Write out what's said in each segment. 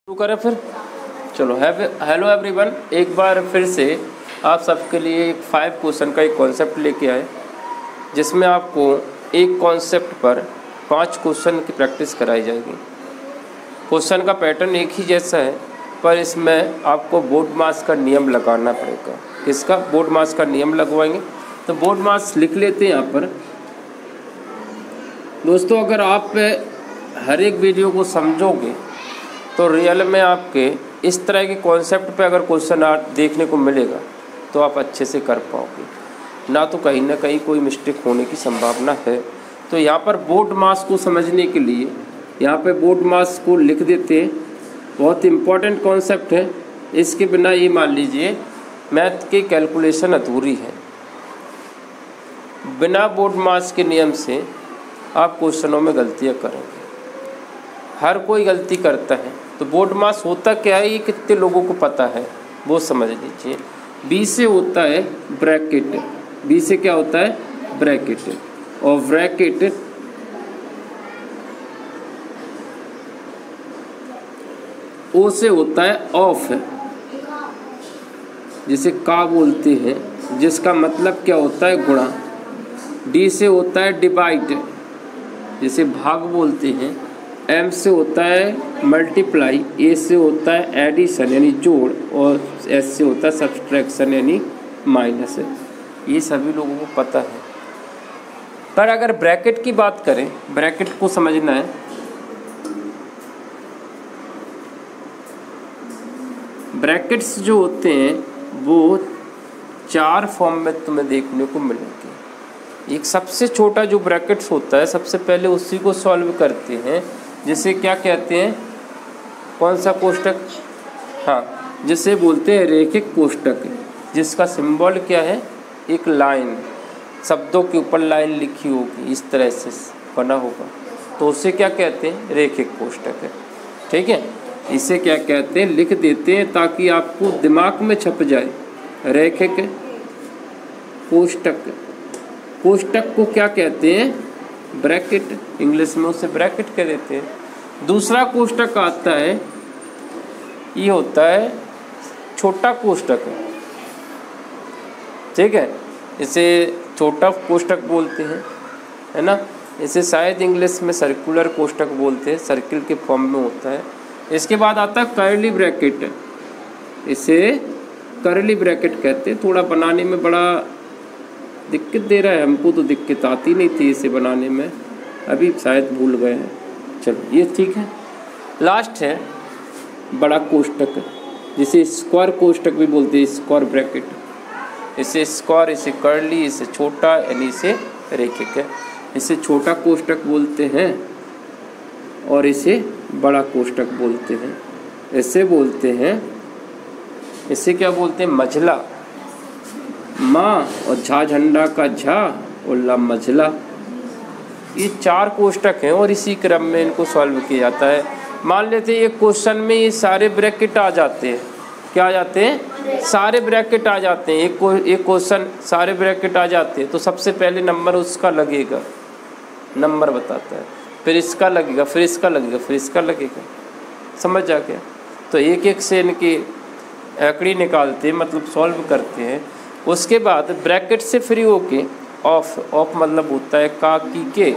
शुरू करें फिर। चलो हेलो एवरीवन, एक बार फिर से आप सबके लिए एक 5 क्वेश्चन का एक कॉन्सेप्ट लेके आए, जिसमें आपको एक कॉन्सेप्ट पर 5 क्वेश्चन की प्रैक्टिस कराई जाएगी। क्वेश्चन का पैटर्न एक ही जैसा है, पर इसमें आपको बोर्ड मास का नियम लगाना पड़ेगा। किसका? बोर्ड मास का नियम लगवाएंगे। तो बोर्ड मास लिख लेते हैं यहाँ पर। दोस्तों, अगर आप हर एक वीडियो को समझोगे तो रियल में आपके इस तरह के कॉन्सेप्ट पे अगर क्वेश्चन देखने को मिलेगा तो आप अच्छे से कर पाओगे, ना तो कहीं ना कहीं कोई मिस्टेक होने की संभावना है। तो यहाँ पर बोर्ड मास को समझने के लिए यहाँ पे बोर्ड मास को लिख देते हैं। बहुत इम्पॉर्टेंट कॉन्सेप्ट है, इसके बिना ये मान लीजिए मैथ की कैलकुलेशन अधूरी है। बिना बोर्ड मास के नियम से आप क्वेश्चनों में गलतियाँ करेंगे। हर कोई गलती करता है। तो बोर्ड मास होता क्या है, ये कितने लोगों को पता है वो समझ लीजिए। बी से होता है ब्रैकेट। बी से क्या होता है? ब्रैकेट। और ब्रैकेट ओ से होता है ऑफ, जिसे का बोलते हैं, जिसका मतलब क्या होता है? गुणा। डी से होता है डिवाइड, जिसे भाग बोलते हैं। एम से होता है मल्टीप्लाई। ए से होता है एडिशन यानी जोड़, और एस से होता है सब्सट्रैक्शन यानी माइनस। ये सभी लोगों को पता है। पर अगर ब्रैकेट की बात करें, ब्रैकेट को समझना है। ब्रैकेट्स जो होते हैं वो 4 फॉर्म में तुम्हें देखने को मिलेंगे। एक सबसे छोटा जो ब्रैकेट्स होता है, सबसे पहले उसी को सॉल्व करते हैं, जिसे क्या कहते हैं? कौन सा कोष्टक? हाँ, जिसे बोलते हैं रेखिक कोष्टक, जिसका सिंबल क्या है? एक लाइन, शब्दों के ऊपर लाइन लिखी होगी, इस तरह से बना होगा, तो उसे क्या कहते हैं? रेखिक कोष्टक है। ठीक है, इसे क्या कहते हैं? लिख देते हैं ताकि आपको दिमाग में छप जाए। रेखिक कोष्टक। कोष्टक को क्या कहते हैं? ब्रैकेट। इंग्लिश में उसे ब्रैकेट कह देते हैं। दूसरा कोष्टक आता है, ये होता है छोटा कोष्टक। ठीक है, इसे छोटा कोष्टक बोलते हैं, है ना। इसे शायद इंग्लिश में सर्कुलर कोष्टक बोलते हैं, सर्किल के फॉर्म में होता है। इसके बाद आता है कर्ली ब्रैकेट। इसे कर्ली ब्रैकेट कहते हैं। थोड़ा बनाने में बड़ा दिक्कत दे रहा है, हमको तो दिक्कत आती नहीं थी इसे बनाने में, अभी शायद भूल गए हैं। चलो ये ठीक है। लास्ट है बड़ा कोष्टक, जिसे स्क्वायर कोष्टक भी बोलते हैं, स्क्वायर ब्रैकेट। इसे स्क्वायर, इसे कर्ली, इसे छोटा यानी इसे रेखिक है। इसे छोटा कोष्टक बोलते हैं और इसे बड़ा कोष्टक बोलते हैं। इसे बोलते हैं, इसे क्या बोलते हैं? मझला। माँ और झा झंडा का झा और ला मझला। ये 4 कोष्टक हैं और इसी क्रम में इनको सॉल्व किया जाता है। मान लेते हैं एक क्वेश्चन में ये सारे ब्रैकेट आ जाते हैं। क्या आ जाते हैं? सारे ब्रैकेट आ जाते हैं। एक क्वेश्चन सारे ब्रैकेट आ जाते हैं, तो सबसे पहले नंबर उसका लगेगा, नंबर बताता है, फिर इसका लगेगा, फिर इसका लगेगा, फिर इसका लगेगा। समझ आ गया? तो एक एक से इनकी आंकड़ी निकालते हैं, मतलब सॉल्व करते हैं। उसके बाद ब्रैकेट से फ्री होके ऑफ। ऑफ मतलब होता है का की के,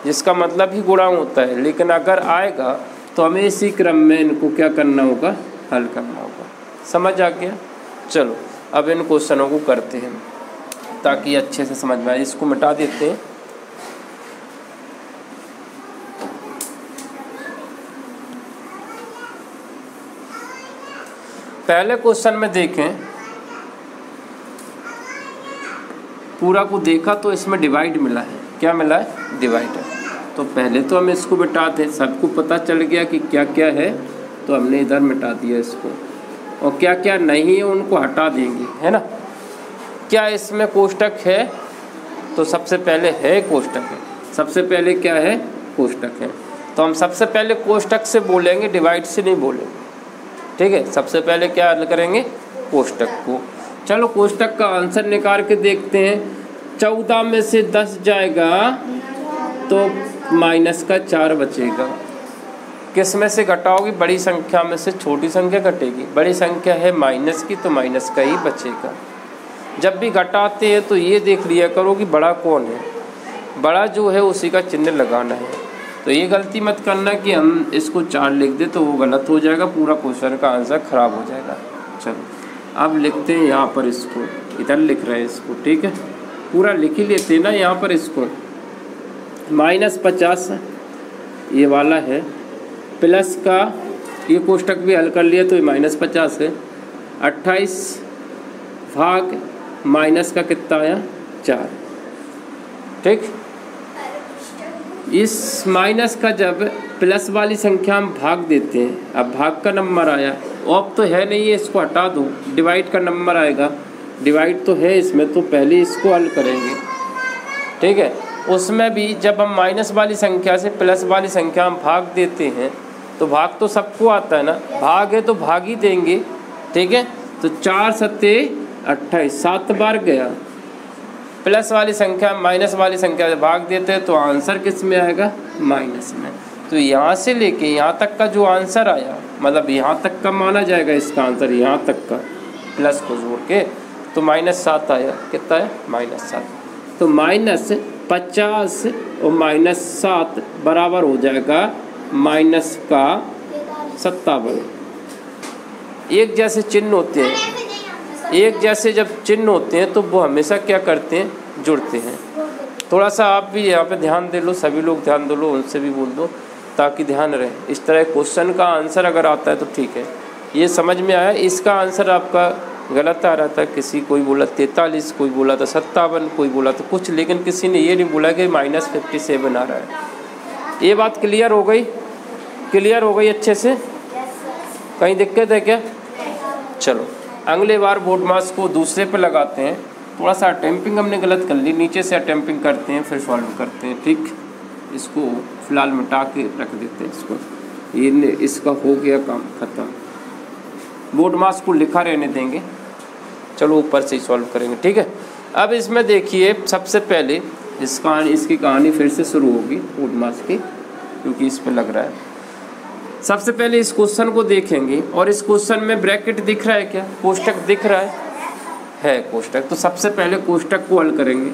जिसका मतलब ही गुणा होता है, लेकिन अगर आएगा तो हमें इसी क्रम में इनको क्या करना होगा? हल करना होगा। समझ आ गया? चलो अब इन क्वेश्चनों को करते हैं ताकि अच्छे से समझ में आए। इसको मिटा देते हैं। पहले क्वेश्चन में देखें, पूरा को देखा तो इसमें डिवाइड मिला है। क्या मिला है? डिवाइड। तो पहले तो हम इसको मिटाते हैं, सबको पता चल गया कि क्या क्या है, तो हमने इधर मिटा दिया इसको, और क्या क्या नहीं है उनको हटा देंगे, है ना। क्या इसमें कोष्टक है? तो सबसे पहले है कोष्टक है। सबसे पहले क्या है? कोष्टक है। तो हम सबसे पहले कोष्टक से बोलेंगे, डिवाइड से नहीं बोलेंगे। ठीक है, सबसे पहले क्या हल करेंगे? कोष्टक को। चलो कोष्टक का आंसर निकाल के देखते हैं। 14 में से 10 जाएगा तो माइनस का 4 बचेगा। किस में से घटाओगी? बड़ी संख्या में से छोटी संख्या घटेगी। बड़ी संख्या है माइनस की तो माइनस का ही बचेगा। जब भी घटाते हैं तो ये देख लिया करो कि बड़ा कौन है, बड़ा जो है उसी का चिन्ह लगाना है। तो ये गलती मत करना कि हम इसको 4 लिख दे तो वो गलत हो जाएगा, पूरा क्वेश्चन का आंसर खराब हो जाएगा। चलो अब लिखते हैं यहाँ पर, इसको इधर लिख रहे हैं इसको, ठीक है, पूरा लिख ही लेते हैं ना यहाँ पर इसको। -50 ये वाला है, प्लस का ये कोष्टक भी हल कर लिया तो ये -50 है। 28 भाग माइनस का कितना आया? 4। ठीक, इस माइनस का जब प्लस वाली संख्या हम भाग देते हैं, अब भाग का नंबर आया, ऑफ तो है नहीं है, इसको हटा दो, डिवाइड का नंबर आएगा। डिवाइड तो है इसमें, तो पहले इसको हल करेंगे, ठीक है। उसमें भी जब हम माइनस वाली संख्या से प्लस वाली संख्या हम भाग देते हैं तो भाग तो सबको आता है ना, भाग है तो भाग ही देंगे, ठीक है। तो 4 सत्ते 28, 7 बार गया। प्लस वाली संख्या माइनस वाली संख्या से भाग देते हैं तो आंसर किस में आएगा? माइनस में। तो यहाँ से लेके यहाँ तक का जो आंसर आया, मतलब यहाँ तक का माना जाएगा इसका आंसर, यहाँ तक का प्लस को जोड़ के, तो -7 आया। कितना है? -7। तो -50 और -7 बराबर हो जाएगा -57। एक जैसे चिन्ह होते हैं, एक जैसे जब चिन्ह होते हैं तो वो हमेशा क्या करते हैं? जुड़ते हैं। थोड़ा सा आप भी यहाँ पे ध्यान दे लो, सभी लोग ध्यान दे लो, उनसे भी बोल दो ताकि ध्यान रहे। इस तरह क्वेश्चन का आंसर अगर आता है तो ठीक है। ये समझ में आया? इसका आंसर आपका गलत आ रहा था, किसी कोई बोला 43, कोई बोला था 57, कोई बोला तो कुछ, लेकिन किसी ने ये नहीं बोला कि -57 आ रहा है। ये बात क्लियर हो गई? क्लियर हो गई अच्छे से? कहीं दिक्कत है क्या? चलो अगले बार बोर्ड मास को दूसरे पे लगाते हैं। थोड़ा सा अटेम्पिंग हमने गलत कर ली, नीचे से अटेम्पिंग करते हैं फिर सॉल्व करते हैं, ठीक। इसको फिलहाल मिटा के रख देते हैं इसको, ये इसका हो गया काम ख़त्म। बोर्ड मास को लिखा रहने देंगे, चलो ऊपर से ही सॉल्व करेंगे, ठीक है। अब इसमें देखिए सबसे पहले इसकी कहानी फिर से शुरू होगी बोर्ड मास की, क्योंकि इस पर लग रहा है। सबसे पहले इस क्वेश्चन को देखेंगे और इस क्वेश्चन में ब्रैकेट दिख रहा है क्या? कोष्टक दिख रहा है कोष्टक। तो सबसे पहले कोष्टक को हल करेंगे,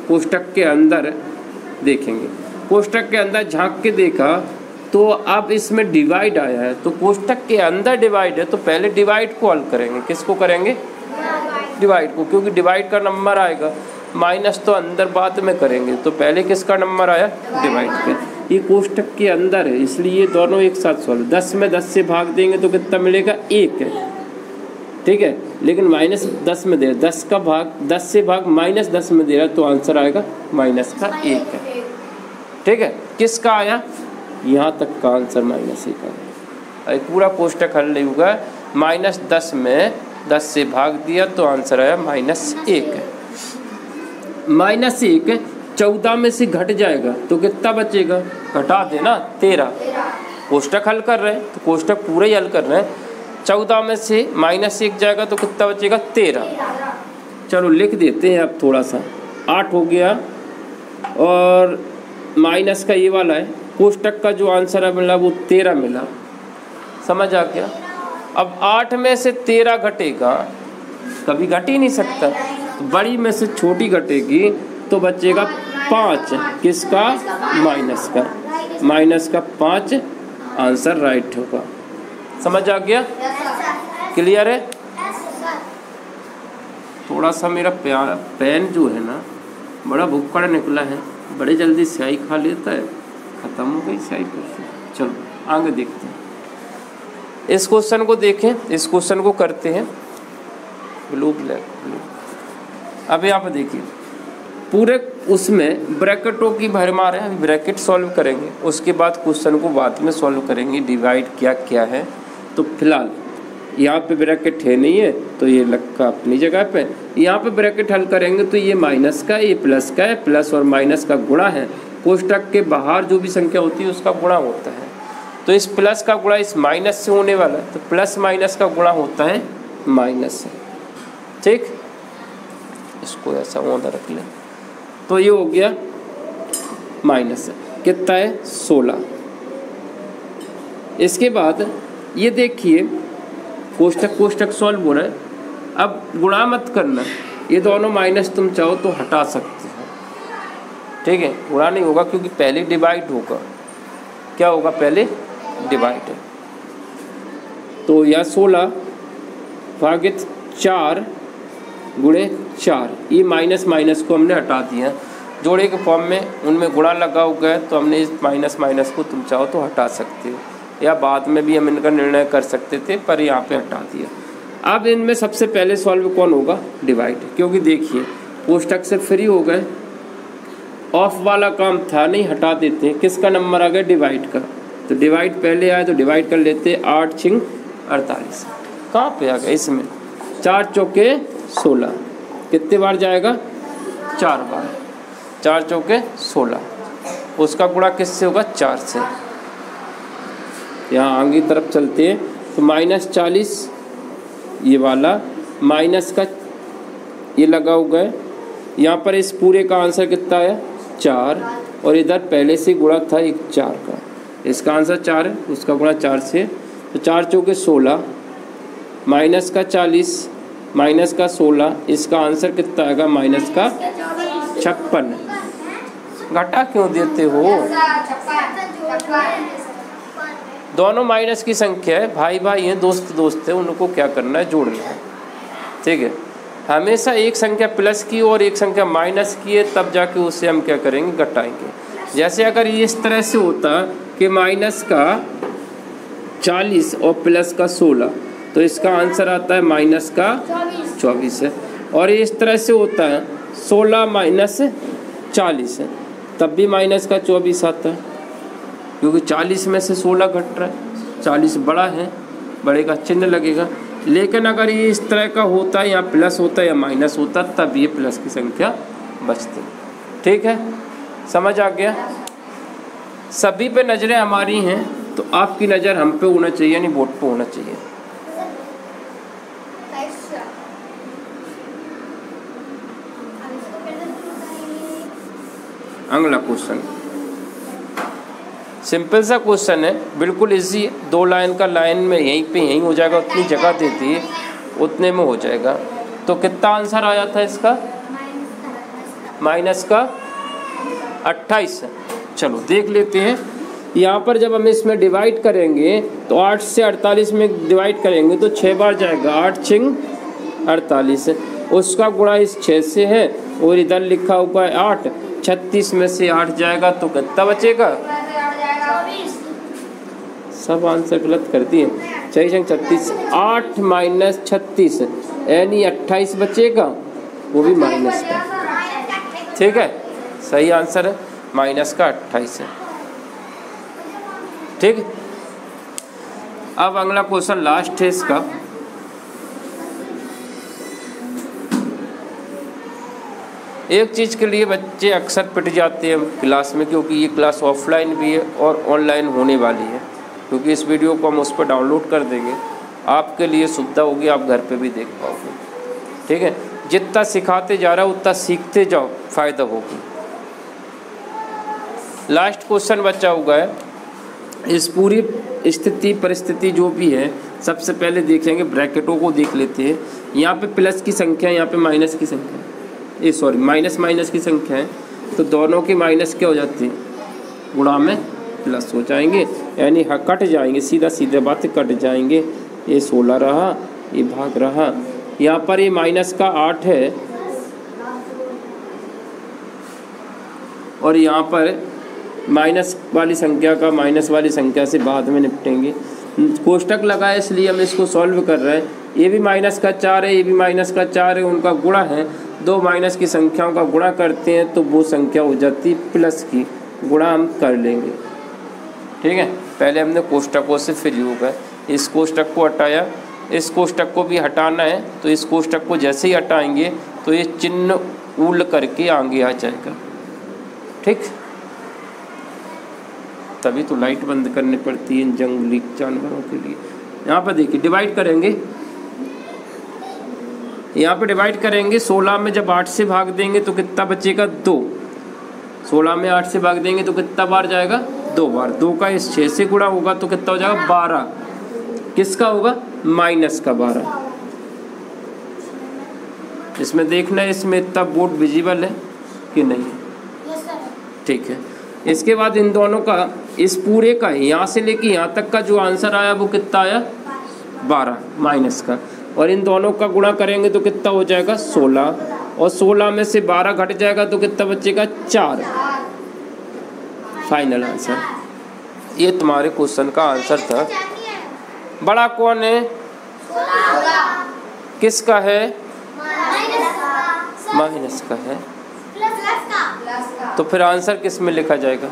कोष्टक के अंदर देखेंगे। कोष्टक के अंदर झांक के देखा तो अब इसमें डिवाइड आया है, तो कोष्टक के अंदर डिवाइड है तो पहले डिवाइड को हल करेंगे। किसको करेंगे? डिवाइड को, क्योंकि डिवाइड का नंबर आएगा। माइनस तो अंदर बाद में करेंगे, तो पहले किसका नंबर आया? डिवाइड का। ये कोष्टक के अंदर है इसलिए दोनों एक साथ सॉल्व। 10 में 10 से भाग देंगे तो कितना मिलेगा? 1 है, ठीक है। लेकिन -10 में दे रहा, 10 का भाग 10 से भाग -10 में दे रहा, तो आंसर आएगा -1 है, ठीक है। किसका आया? यहाँ तक का आंसर -1 आया। पूरा कोष्टक हल नहीं होगा, -10 में 10 से भाग दिया तो आंसर आया -1 है। -1 14 में से घट जाएगा तो कितना बचेगा? घटा देना 13। कोष्टक हल कर रहे हैं तो कोष्टक पूरा ही हल कर रहे हैं। 14 में से -1 जाएगा तो कितना बचेगा? 13। चलो लिख देते हैं अब थोड़ा सा। 8 हो गया और माइनस का ये वाला है, कोष्टक का जो आंसर मिला वो 13 मिला। समझ आ गया? अब 8 में से 13 घटेगा, कभी घट ही नहीं सकता, तो बड़ी में से छोटी घटेगी तो बचेगा 5। किसका? माइनस का। माइनस का 5 आंसर राइट होगा। समझ आ गया? क्लियर है? थोड़ा सा मेरा पेन जो है ना बड़ा भुक्कड़ निकला है, बड़े जल्दी स्याही खा लेता है, ख़त्म हो गई स्याही पर। चलो आगे देखते हैं। इस क्वेश्चन को देखें, इस क्वेश्चन को करते हैं ब्लू ब्लैक ब्लू। अब यहाँ पर देखिए पूरे उसमें ब्रैकेटों की भरमार है। ब्रैकेट सॉल्व करेंगे, उसके बाद क्वेश्चन को बाद में सॉल्व करेंगे डिवाइड क्या क्या है। तो फिलहाल यहाँ पे ब्रैकेट है नहीं है तो ये लक्का अपनी जगह पे। यहाँ पे ब्रैकेट हल करेंगे तो ये माइनस का, ये प्लस का है, प्लस और माइनस का गुणा है। कोष्टक के बाहर जो भी संख्या होती है उसका गुणा होता है, तो इस प्लस का गुणा इस माइनस से होने वाला है, तो प्लस माइनस का गुणा होता है माइनस से, ठीक। इसको ऐसा ओंधा रख लें तो ये हो गया माइनस। कितना है? 16। इसके बाद ये देखिए कोष्टक कोष्टक सॉल्व हो रहा है। अब गुणा मत करना, ये दोनों माइनस तुम चाहो तो हटा सकते हो, ठीक है। गुणा नहीं होगा क्योंकि पहले डिवाइड होगा। क्या होगा? पहले डिवाइड है। तो यह 16 भागित 4 गुणे 4, ये माइनस माइनस को हमने हटा दिया। जोड़े के फॉर्म में उनमें गुणा लगा हुआ है तो हमने इस माइनस माइनस को तुम चाहो तो हटा सकते हो, या बाद में भी हम इनका निर्णय कर सकते थे, पर यहाँ पे हटा दिया। अब इनमें सबसे पहले सॉल्व कौन होगा? डिवाइड, क्योंकि देखिए कोष्टक से फ्री हो गए, ऑफ वाला काम था नहीं, हटा देते हैं। किसका नंबर आ गया? डिवाइड का। तो डिवाइड पहले आए तो डिवाइड कर लेते। 8 छिंग 48, कहाँ पे आ गया? इसमें 4 चौके 16, कितने बार जाएगा? 4 बार। 4 चौके 16, उसका गुणा किससे होगा? 4 से। यहाँ आगे तरफ चलते हैं तो -40, ये वाला माइनस का ये लगा हुआ है। यहाँ पर इस पूरे का आंसर कितना है? 4, और इधर पहले से गुणा था एक 4 का, इसका आंसर 4 है, उसका गुणा 4 से। तो 4 चौके 16, माइनस का 40, माइनस का 16, इसका आंसर कितना आएगा? माइनस का 56। घटा क्यों देते हो? दोनों माइनस की संख्या है, भाई भाई हैं, दोस्त दोस्त है, उनको क्या करना है? जोड़ना है, ठीक है। हमेशा एक संख्या प्लस की और एक संख्या माइनस की है, तब जाके उससे हम क्या करेंगे? घटाएंगे। जैसे अगर ये इस तरह से होता कि माइनस का 40 और प्लस का 16, तो इसका आंसर आता है माइनस का 24 है। और ये इस तरह से होता है 16 माइनस 40 है, तब भी माइनस का 24 आता है, क्योंकि 40 में से 16 घट रहा है, 40 बड़ा है, बड़े का चिन्ह लगेगा। लेकिन अगर ये इस तरह का होता है, या प्लस होता है या माइनस होता, तब ये प्लस की संख्या बचती। ठीक है, समझ आ गया? सभी पे नज़रें हमारी हैं, तो आपकी नज़र हम पे होना चाहिए, यानी बोर्ड पे होना चाहिए। अगला क्वेश्चन सिंपल सा क्वेश्चन है, बिल्कुल इजी, 2 लाइन का लाइन में यहीं पे यहीं हो जाएगा, उतनी जगह देती है उतने में हो जाएगा। तो कितना आंसर आया था इसका? माइनस का 28। चलो देख लेते हैं। यहाँ पर जब हम इसमें डिवाइड करेंगे तो 8 से 48 में डिवाइड करेंगे तो 6 बार जाएगा, 8 छिंग 48, उसका गुणा इस 6 से है, और इधर लिखा हुआ है 8, 36 में से 8 जाएगा तो कितना बचेगा? सब आंसर गलत कर दिए। 6 छिंग 36, 8 माइनस 36 यानी 28 बचेगा, वो भी माइनस का। ठीक है, सही आंसर है, माइनस का 28 है। ठीक, अब अगला क्वेश्चन लास्ट है इसका। एक चीज़ के लिए बच्चे अक्सर पिट जाते हैं क्लास में, क्योंकि ये क्लास ऑफलाइन भी है और ऑनलाइन होने वाली है, क्योंकि इस वीडियो को हम उस पर डाउनलोड कर देंगे, आपके लिए सुविधा होगी, आप घर पे भी देख पाओगे। ठीक है, जितना सिखाते जा रहा है उतना सीखते जाओ, फ़ायदा होगी। लास्ट क्वेश्चन बचा हुआ है। इस पूरी स्थिति परिस्थिति जो भी है, सबसे पहले देखेंगे ब्रैकेटों को देख लेते हैं। यहाँ पे प्लस की संख्या, यहाँ पे माइनस की संख्या, ये सॉरी माइनस माइनस की संख्या है, तो दोनों की माइनस क्या हो जाती है? गुणा में प्लस हो जाएंगे, यानी कट जाएंगे, सीधा सीधा बात कट जाएंगे। ये 16 रहा, ये भाग रहा, यहाँ पर ये माइनस का 8 है, और यहाँ पर माइनस वाली संख्या का माइनस वाली संख्या से बाद में निपटेंगे। कोष्टक लगा है इसलिए हम इसको सॉल्व कर रहे हैं। ये भी माइनस का 4 है, ये भी माइनस का 4 है, उनका गुणा है। 2 माइनस की संख्याओं का गुणा करते हैं तो वो संख्या हो जाती है प्लस की, गुणा हम कर लेंगे। ठीक है, पहले हमने कोष्टकों से फ्री हो गए, इस कोष्टक को हटाया, इस कोष्टक को भी हटाना है, तो इस कोष्टक को जैसे ही हटाएंगे तो ये चिन्ह उल करके आगे आ जाएगा। ठीक, तभी तो लाइट बंद करनी पड़ती है जंगली जानवरों के लिए। यहाँ पर देखिए डिवाइड करेंगे, यहाँ पे डिवाइड करेंगे। 16 में जब 8 से भाग देंगे तो कितना बचेगा? 2। 16 में 8 से भाग देंगे तो कितना बार जाएगा? 2 बार, 2 का इस 6 से गुणा होगा तो कितना हो जाएगा 12, किसका होगा माइनस का 12। इसमें देखना है इसमें इतना बोर्ड विजिबल है कि नहीं है, ठीक है। इसके बाद इन दोनों का इस पूरे का यहाँ से लेके यहाँ तक का जो आंसर आया वो कितना आया 12 माइनस का, और इन दोनों का गुणा करेंगे तो कितना हो जाएगा 16, और 16 में से 12 घट जाएगा तो कितना बचेगा 4। Final answer. ये तुम्हारे क्वेश्चन का आंसर था। बड़ा कौन है, किसका है, माइनस का है, तो फिर आंसर किस में लिखा जाएगा।